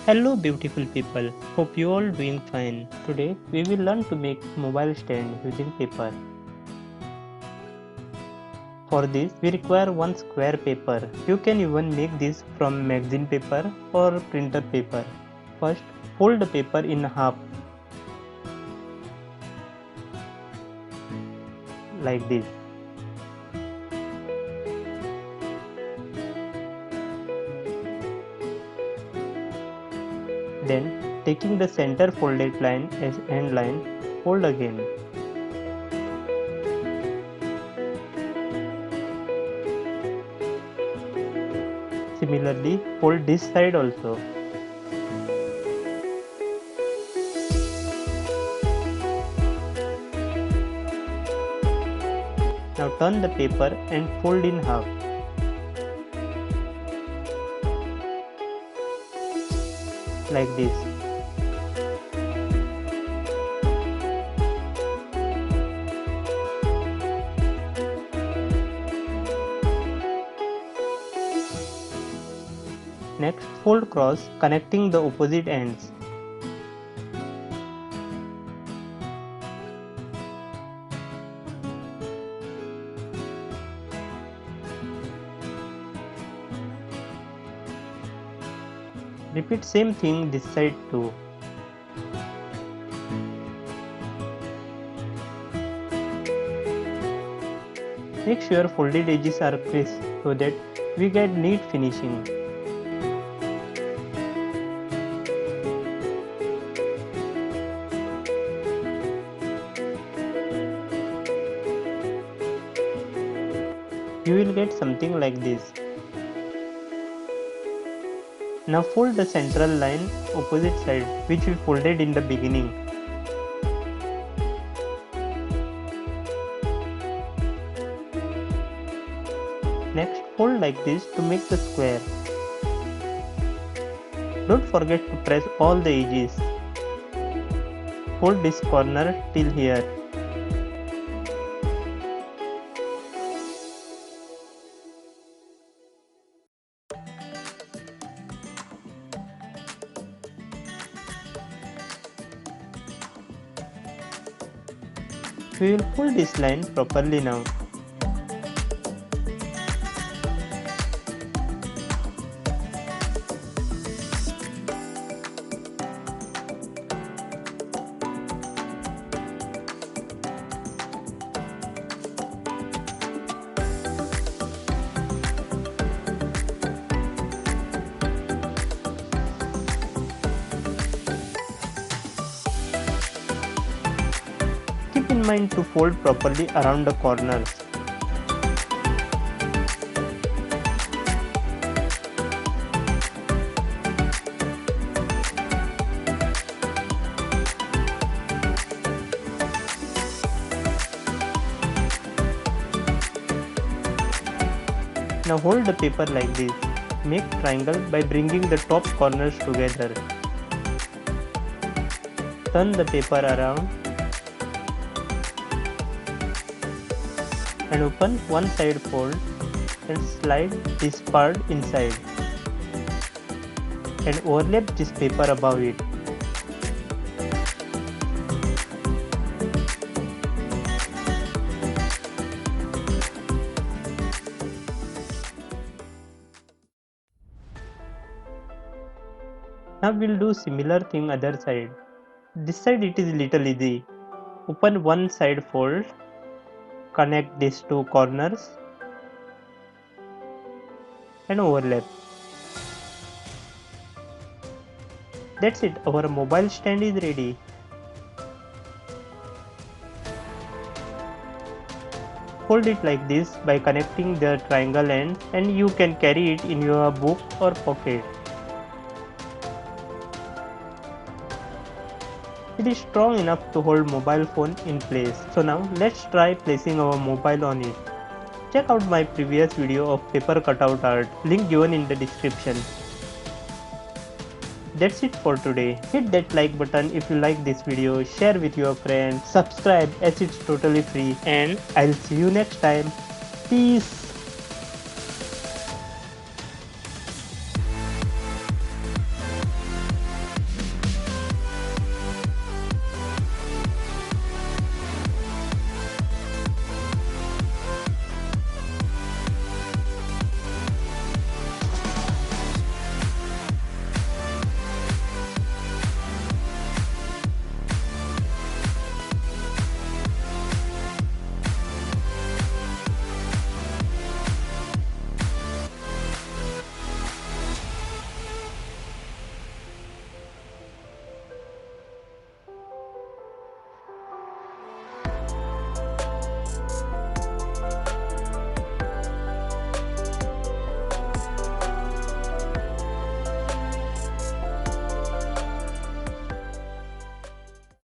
Hello beautiful people, hope you all doing fine. Today we will learn to make mobile stand using paper. For this we require one square paper. You can even make this from magazine paper or printer paper. First fold the paper in half like this. Then taking the center folded line as end line, fold again. Similarly, fold this side also. Now turn the paper and fold in half. Like this. Next, fold cross connecting the opposite ends. Repeat same thing this side too. Make sure folded edges are crisp so that we get neat finishing. You will get something like this. Now fold the central line opposite side which we folded in the beginning. Next fold like this to make the square. Don't forget to press all the edges. Fold this corner till here. We will fold this line properly now. Keep in mind to fold properly around the corners. Now hold the paper like this. Make triangle by bringing the top corners together. Turn the paper around and open one side fold and slide this part inside and overlap this paper above it. Now we'll do similar thing other side. This side it is little easy. Open one side fold, connect these two corners and overlap. That's it, our mobile stand is ready. Fold it like this by connecting the triangle end and you can carry it in your book or pocket. It is strong enough to hold mobile phone in place. So now let's try placing our mobile on it. Check out my previous video of paper cutout art, link given in the description. That's it for today. Hit that like button if you like this video, share with your friends, subscribe as it's totally free, and I'll see you next time. Peace.